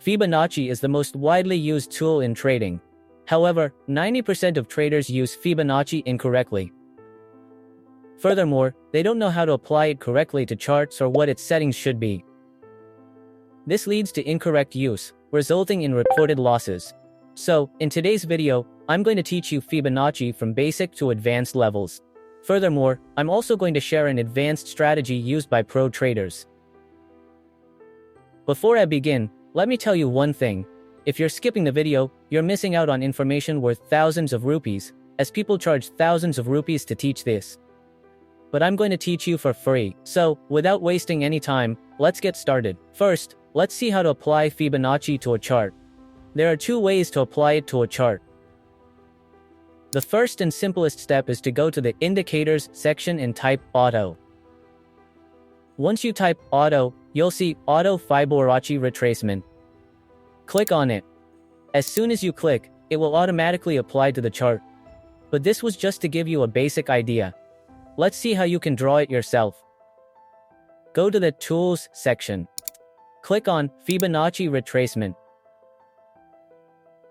Fibonacci is the most widely used tool in trading. However, 90% of traders use Fibonacci incorrectly. Furthermore, they don't know how to apply it correctly to charts or what its settings should be. This leads to incorrect use, resulting in reported losses. So, in today's video, I'm going to teach you Fibonacci from basic to advanced levels. Furthermore, I'm also going to share an advanced strategy used by pro traders. Before I begin, let me tell you one thing. If you're skipping the video, you're missing out on information worth thousands of rupees, as people charge thousands of rupees to teach this. But I'm going to teach you for free. So, without wasting any time, let's get started. First, let's see how to apply Fibonacci to a chart. There are two ways to apply it to a chart. The first and simplest step is to go to the Indicators section and type Auto. Once you type Auto, you'll see Auto Fibonacci Retracement. Click on it. As soon as you click, it will automatically apply to the chart. But this was just to give you a basic idea. Let's see how you can draw it yourself. Go to the Tools section. Click on Fibonacci Retracement.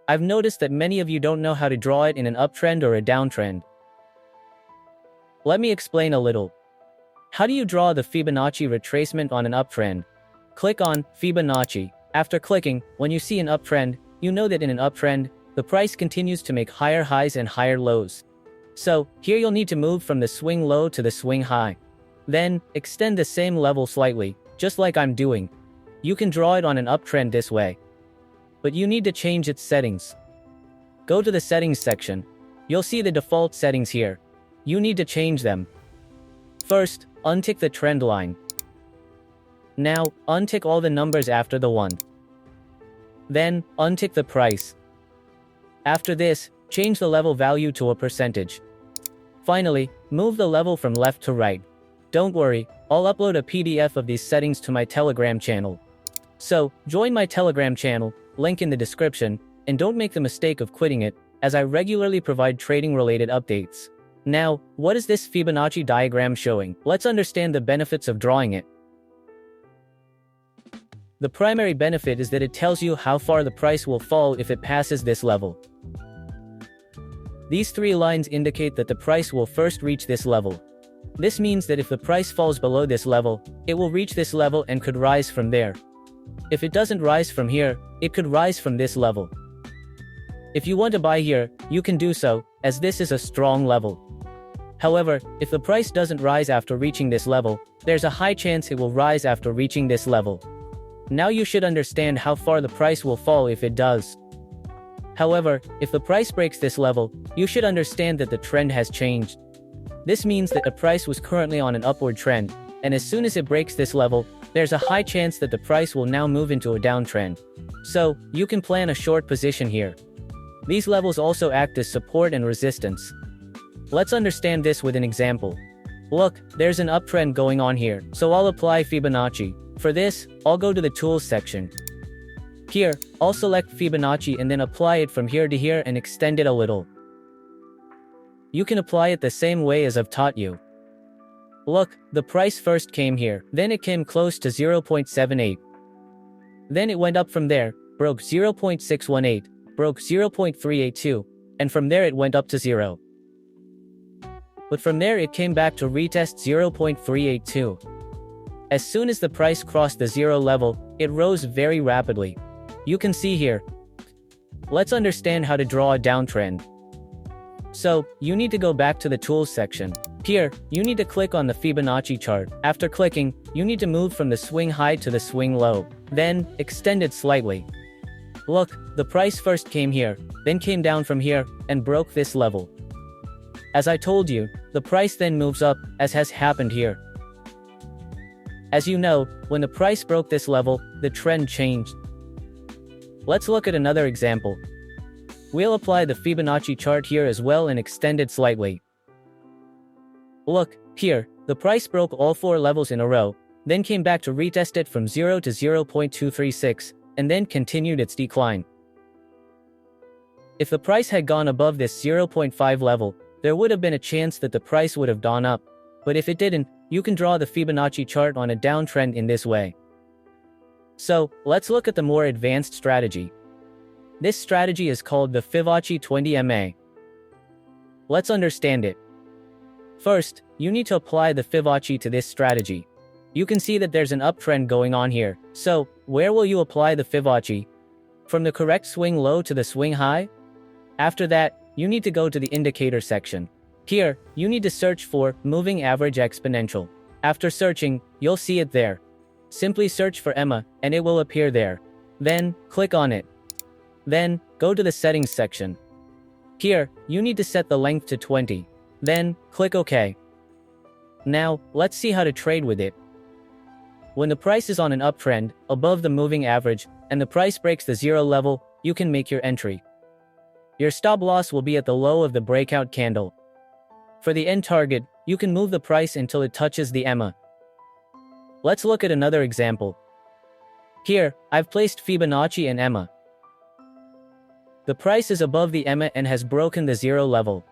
I've noticed that many of you don't know how to draw it in an uptrend or a downtrend. Let me explain a little. How do you draw the Fibonacci retracement on an uptrend? Click on Fibonacci. After clicking, when you see an uptrend, you know that in an uptrend, the price continues to make higher highs and higher lows. So, here you'll need to move from the swing low to the swing high. Then, extend the same level slightly, just like I'm doing. You can draw it on an uptrend this way. But you need to change its settings. Go to the Settings section. You'll see the default settings here. You need to change them. First, untick the trend line. Now, untick all the numbers after the 1. Then, untick the price. After this, change the level value to a percentage. Finally, move the level from left to right. Don't worry, I'll upload a PDF of these settings to my Telegram channel. So, join my Telegram channel, link in the description, and don't make the mistake of quitting it, as I regularly provide trading-related updates. Now, what is this Fibonacci diagram showing? Let's understand the benefits of drawing it. The primary benefit is that it tells you how far the price will fall if it passes this level. These three lines indicate that the price will first reach this level. This means that if the price falls below this level, it will reach this level and could rise from there. If it doesn't rise from here, it could rise from this level. If you want to buy here, you can do so, as this is a strong level. However, if the price doesn't rise after reaching this level, there's a high chance it will rise after reaching this level. Now you should understand how far the price will fall if it does. However, if the price breaks this level, you should understand that the trend has changed. This means that the price was currently on an upward trend, and as soon as it breaks this level, there's a high chance that the price will now move into a downtrend. So, you can plan a short position here. These levels also act as support and resistance. Let's understand this with an example. Look, there's an uptrend going on here, so I'll apply Fibonacci. For this, I'll go to the Tools section. Here, I'll select Fibonacci and then apply it from here to here and extend it a little. You can apply it the same way as I've taught you. Look, the price first came here, then it came close to 0.78. Then it went up from there, broke 0.618, broke 0.382, and from there it went up to 0. But from there it came back to retest 0.382. As soon as the price crossed the 0 level, it rose very rapidly. You can see here. Let's understand how to draw a downtrend. So, you need to go back to the Tools section. Here, you need to click on the Fibonacci chart. After clicking, you need to move from the swing high to the swing low. Then, extend it slightly. Look, the price first came here, then came down from here, and broke this level. As I told you, the price then moves up, as has happened here. As you know, when the price broke this level, the trend changed. Let's look at another example. We'll apply the Fibonacci chart here as well and extend it slightly. Look, here, the price broke all 4 levels in a row, then came back to retest it from 0 to 0.236, and then continued its decline. If the price had gone above this 0.5 level, there would have been a chance that the price would have gone up, but if it didn't, you can draw the Fibonacci chart on a downtrend in this way. So, let's look at the more advanced strategy. This strategy is called the Fibonacci 20 Let's understand it. First, you need to apply the Fibonacci to this strategy. You can see that there's an uptrend going on here. So, where will you apply the Fibonacci? From the correct swing low to the swing high? After that, you need to go to the indicator section. Here, you need to search for moving average exponential. After searching, you'll see it there. Simply search for EMA, and it will appear there. Then, click on it. Then, go to the settings section. Here, you need to set the length to 20. Then, click OK. Now, let's see how to trade with it. When the price is on an uptrend, above the moving average, and the price breaks the zero level, you can make your entry. Your stop loss will be at the low of the breakout candle. For the end target, you can move the price until it touches the EMA. Let's look at another example. Here, I've placed Fibonacci and EMA. The price is above the EMA and has broken the zero level.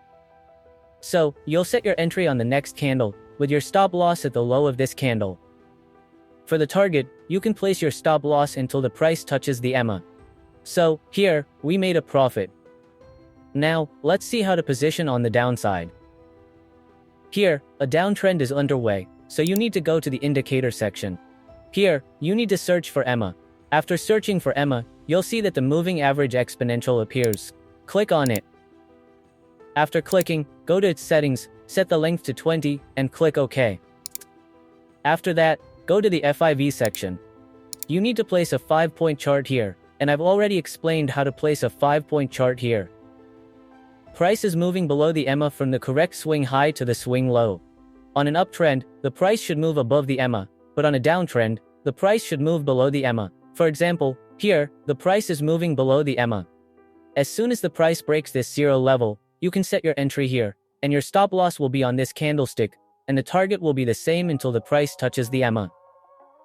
So, you'll set your entry on the next candle, with your stop loss at the low of this candle. For the target, you can place your stop loss until the price touches the EMA. So, here, we made a profit. Now, let's see how to position on the downside. Here, a downtrend is underway, so you need to go to the indicator section. Here, you need to search for EMA. After searching for EMA, you'll see that the moving average exponential appears. Click on it. After clicking, go to its settings, set the length to 20, and click OK. After that, go to the FIV section. You need to place a 5-point chart here, and I've already explained how to place a 5-point chart here. Price is moving below the EMA from the correct swing high to the swing low. On an uptrend, the price should move above the EMA, but on a downtrend, the price should move below the EMA. For example, here, the price is moving below the EMA. As soon as the price breaks this zero level, you can set your entry here, and your stop loss will be on this candlestick, and the target will be the same until the price touches the EMA.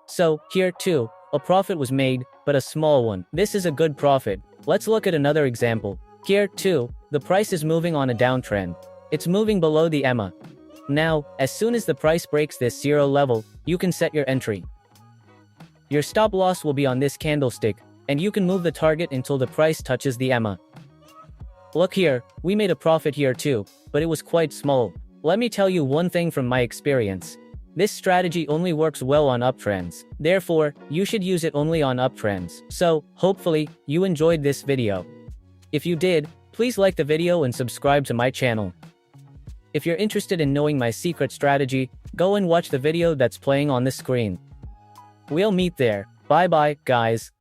So, here too, a profit was made, but a small one. This is a good profit. Let's look at another example. Here too, the price is moving on a downtrend. It's moving below the EMA. Now, as soon as the price breaks this zero level, you can set your entry. Your stop loss will be on this candlestick, and you can move the target until the price touches the EMA. Look here, we made a profit here too, but it was quite small. Let me tell you one thing from my experience. This strategy only works well on uptrends. Therefore, you should use it only on uptrends. So, hopefully, you enjoyed this video. If you did, please like the video and subscribe to my channel. If you're interested in knowing my secret strategy, go and watch the video that's playing on the screen. We'll meet there. Bye bye, guys.